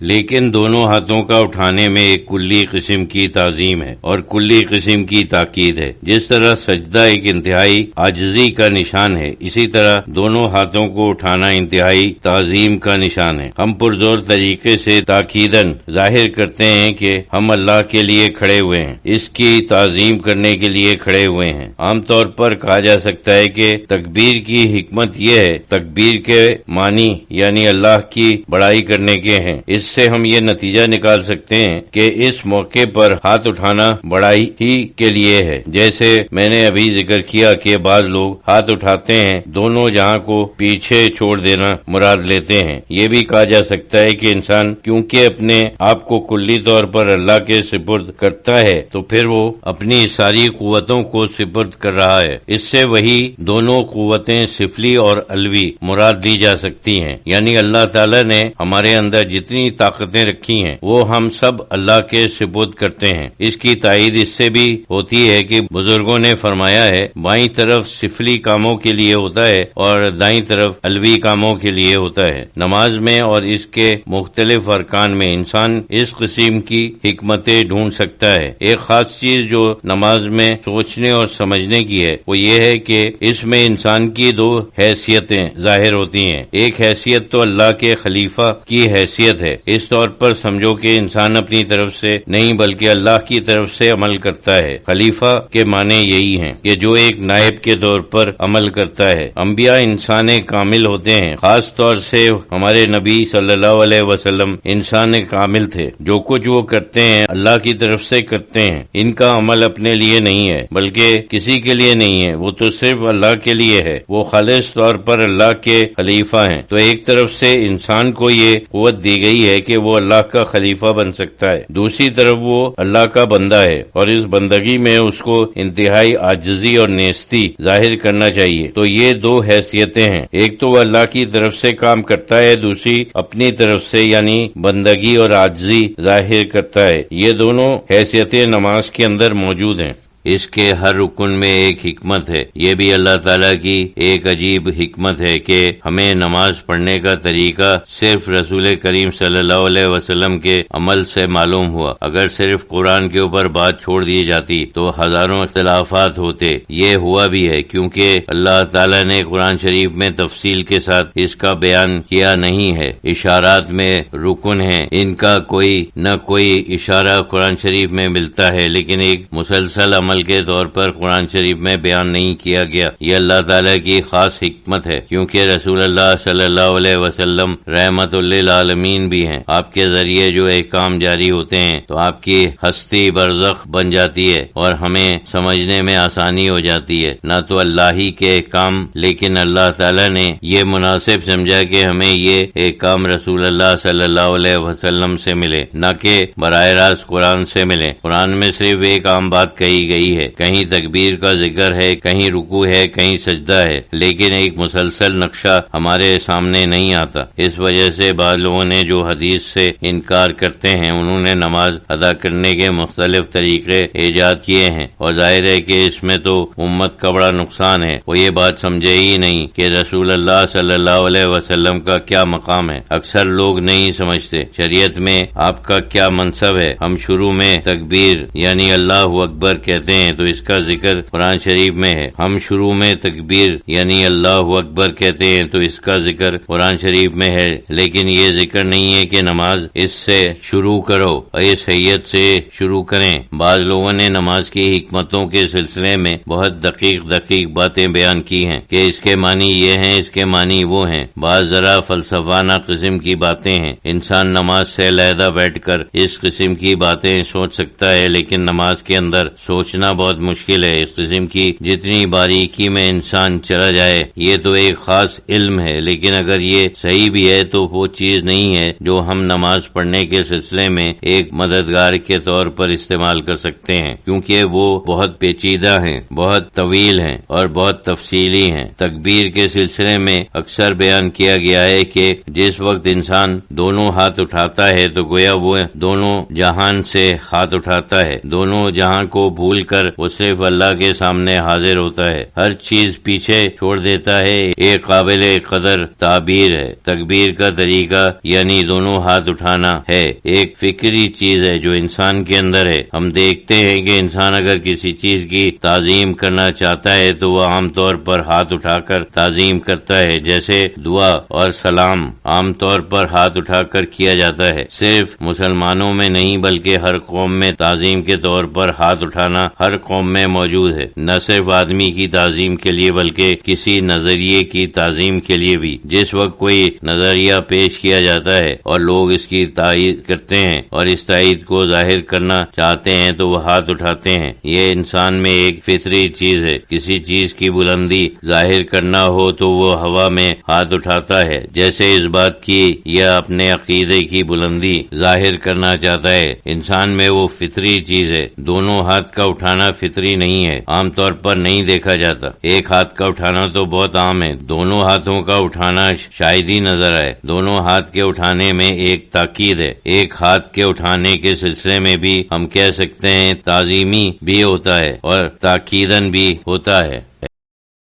لیکن دونوں ہاتھوں کا اٹھانے میں ایک کلی قسم کی تعظیم ہے اور کلی قسم کی تاکید ہے۔ جس طرح سجدہ ایک انتہائی عاجزی کا نشان ہے، اسی طرح دونوں ہاتھوں کو اٹھانا انتہائی تعظیم کا نشان ہے۔ ہم پرزور طریقے سے تاکیداً ظاہر کرتے ہیں کہ ہم اللہ کے لیے کھڑے ہوئے ہیں، اس کی تعظیم کرنے کے لیے کھڑے ہوئے ہیں۔ عام طور پر کہا جا سکتا ہے کہ تکبیر کی حکمت یہ ہے، تکبیر کے معنی یعنی اللہ کی بڑائی کرنے کے ہیں۔ اس سے ہم یہ نتیجہ نکال سکتے ہیں کہ اس موقع پر ہاتھ اٹھانا بڑائی ہی کے لیے ہے۔ جیسے میں نے ابھی ذکر کیا کہ بعض لوگ ہاتھ اٹھاتے ہیں، دونوں جہاں کو پیچھے چھوڑ دینا مراد لیتے ہیں۔ یہ بھی کہا جا سکتا ہے کہ انسان کیونکہ اپنے آپ کو کلی طور پر اللہ کے سپرد کرتا ہے تو پھر وہ اپنی ساری قوتوں کو سپرد کر رہا ہے۔ اس سے وہی دونوں قوتیں سفلی اور علوی مراد دی جا سکتی ہیں، یعنی اللہ تعالی نے ہمارے اندر جتنی طاقتیں رکھی ہیں وہ ہم سب اللہ کے سپرد کرتے ہیں۔ اس کی تائید اس سے بھی ہوتی ہے کہ بزرگوں نے فرمایا ہے بائیں طرف سفلی کاموں کے لیے ہوتا ہے اور دائیں طرف علوی کاموں کے لیے ہوتا ہے۔ نماز میں اور اس کے مختلف ارکان میں انسان اس قسم کی حکمتیں ڈھونڈ سکتا ہے۔ ایک خاص چیز جو نماز میں سوچنے اور سمجھنے کی ہے وہ یہ ہے کہ اس میں انسان کی دو حیثیتیں ظاہر ہوتی ہیں۔ ایک حیثیت تو اللہ کے خلیفہ کی حیثیت ہے۔ اس طور پر سمجھو کہ انسان اپنی طرف سے نہیں بلکہ اللہ کی طرف سے عمل کرتا ہے۔ خلیفہ کے معنی یہی ہیں کہ جو ایک نائب کے طور پر عمل کرتا ہے۔ انبیاء انسان کامل ہوتے ہیں، خاص طور سے ہمارے نبی صلی اللہ علیہ وسلم انسان کامل تھے۔ جو کچھ وہ کرتے ہیں اللہ کی طرف سے کرتے ہیں۔ ان کا عمل اپنے لیے نہیں ہے بلکہ کسی کے لیے نہیں ہے، وہ تو صرف اللہ کے لیے ہے۔ وہ خالص طور پر اللہ کے خلیفہ ہیں۔ تو ایک طرف سے انسان کو یہ قوت دی گئی ہے کہ وہ اللہ کا خلیفہ بن سکتا ہے، دوسری طرف وہ اللہ کا بندہ ہے اور اس بندگی میں اس کو انتہائی عاجزی اور نیستی ظاہر کرنا چاہیے۔ تو یہ دو حیثیتیں ہیں، ایک تو وہ اللہ کی طرف سے کام کرتا ہے، دوسری اپنی طرف سے یعنی بندگی اور عاجزی ظاہر کرتا ہے۔ یہ دونوں حیثیتیں نماز کے اندر موجود ہیں۔ اس کے ہر رکن میں ایک حکمت ہے۔ یہ بھی اللہ تعالیٰ کی ایک عجیب حکمت ہے کہ ہمیں نماز پڑھنے کا طریقہ صرف رسول کریم صلی اللہ علیہ وسلم کے عمل سے معلوم ہوا۔ اگر صرف قرآن کے اوپر بات چھوڑ دی جاتی تو ہزاروں اختلافات ہوتے۔ یہ ہوا بھی ہے کیونکہ اللہ تعالیٰ نے قرآن شریف میں تفصیل کے ساتھ اس کا بیان کیا نہیں ہے۔ اشارات میں رکن ہیں، ان کا کوئی نہ کوئی اشارہ قرآن شریف میں ملتا ہے، لیکن ایک مسلسل عمل کے طور پر قرآن شریف میں بیان نہیں کیا گیا۔ یہ اللہ تعالیٰ کی خاص حکمت ہے کیونکہ رسول اللہ صلی اللہ علیہ وسلم رحمت للعالمین بھی ہیں۔ آپ کے ذریعے جو احکام جاری ہوتے ہیں تو آپ کی ہستی برزخ بن جاتی ہے اور ہمیں سمجھنے میں آسانی ہو جاتی ہے۔ نہ تو اللہ ہی کے احکام لیکن اللہ تعالیٰ نے یہ مناسب سمجھا کہ ہمیں یہ احکام رسول اللہ صلی اللہ علیہ وسلم سے ملے، نہ کہ براہ راست قرآن سے ملے۔ قرآن میں صرف ایک عام بات کہی گئی ہے، کہیں تکبیر کا ذکر ہے، کہیں رکوع ہے، کہیں سجدہ ہے، لیکن ایک مسلسل نقشہ ہمارے سامنے نہیں آتا۔ اس وجہ سے بعض لوگوں نے جو حدیث سے انکار کرتے ہیں انہوں نے نماز ادا کرنے کے مختلف طریقے ایجاد کیے ہیں، اور ظاہر ہے کہ اس میں تو امت کا بڑا نقصان ہے۔ وہ یہ بات سمجھے ہی نہیں کہ رسول اللہ صلی اللہ علیہ وسلم کا کیا مقام ہے۔ اکثر لوگ نہیں سمجھتے شریعت میں آپ کا کیا منصب ہے۔ ہم شروع میں تکبیر یعنی اللہ اکبر کہتے ہیں تو اس کا ذکر قرآن شریف میں ہے۔ ہم شروع میں تکبیر یعنی اللہ اکبر کہتے ہیں تو اس کا ذکر قرآن شریف میں ہے، لیکن یہ ذکر نہیں ہے کہ نماز اس سے شروع کرو، اس حیت سے شروع کریں۔ بعض لوگوں نے نماز کی حکمتوں کے سلسلے میں بہت دقیق باتیں بیان کی ہیں کہ اس کے معنی یہ ہیں، اس کے معنی وہ ہیں۔ بعض ذرا فلسفانہ قسم کی باتیں ہیں۔ انسان نماز سے علیحدہ بیٹھ کر اس قسم کی باتیں سوچ سکتا ہے، لیکن نماز کے اندر سوچنا بہت مشکل ہے۔ اس قسم کی جتنی باریکی میں انسان چلا جائے یہ تو ایک خاص علم ہے، لیکن اگر یہ صحیح بھی ہے تو وہ چیز نہیں ہے جو ہم نماز پڑھنے کے سلسلے میں ایک مددگار کے طور پر استعمال کر سکتے ہیں، کیونکہ وہ بہت پیچیدہ ہیں، بہت طویل ہیں اور بہت تفصیلی ہیں۔ تکبیر کے سلسلے میں اکثر بیان کیا گیا ہے کہ جس وقت انسان دونوں ہاتھ اٹھاتا ہے تو گویا وہ دونوں جہان سے ہاتھ اٹھاتا ہے، دونوں جہاں کو بھول کر وہ صرف اللہ کے سامنے حاضر ہوتا ہے، ہر چیز پیچھے چھوڑ دیتا ہے۔ ایک قابل قدر تعبیر ہے۔ تکبیر کا طریقہ یعنی دونوں ہاتھ اٹھانا ہے، ایک فکری چیز ہے جو انسان کے اندر ہے۔ ہم دیکھتے ہیں کہ انسان اگر کسی چیز کی تعظیم کرنا چاہتا ہے تو وہ عام طور پر ہاتھ اٹھا کر تعظیم کرتا ہے، جیسے دعا اور سلام عام طور پر ہاتھ اٹھا کر کیا جاتا ہے۔ صرف مسلمانوں میں نہیں بلکہ ہر قوم میں تعظیم کے طور پر ہاتھ اٹھانا ہر قوم میں موجود ہے، نہ صرف آدمی کی تعظیم کے لیے بلکہ کسی نظریے کی تعظیم کے لیے بھی۔ جس وقت کوئی نظریہ پیش کیا جاتا ہے اور لوگ اس کی تائید کرتے ہیں اور اس تائید کو ظاہر کرنا چاہتے ہیں تو وہ ہاتھ اٹھاتے ہیں۔ یہ انسان میں ایک فطری چیز ہے۔ کسی چیز کی بلندی ظاہر کرنا ہو تو وہ ہوا میں ہاتھ اٹھاتا ہے، جیسے اس بات کی یا اپنے عقیدے کی بلندی ظاہر کرنا چاہتا ہے۔ انسان میں وہ فطری چیز ہے۔ دونوں ہاتھ کا اٹھانا فطری نہیں ہے، عام طور پر نہیں دیکھا جاتا۔ ایک ہاتھ کا اٹھانا تو بہت عام ہے، دونوں ہاتھوں کا اٹھانا شاید ہی نظر آئے۔ دونوں ہاتھ کے اٹھانے میں ایک تاکید ہے۔ ایک ہاتھ کے اٹھانے کے سلسلے میں بھی ہم کہہ سکتے ہیں تعظیمی بھی ہوتا ہے اور تاکیدن بھی ہوتا ہے۔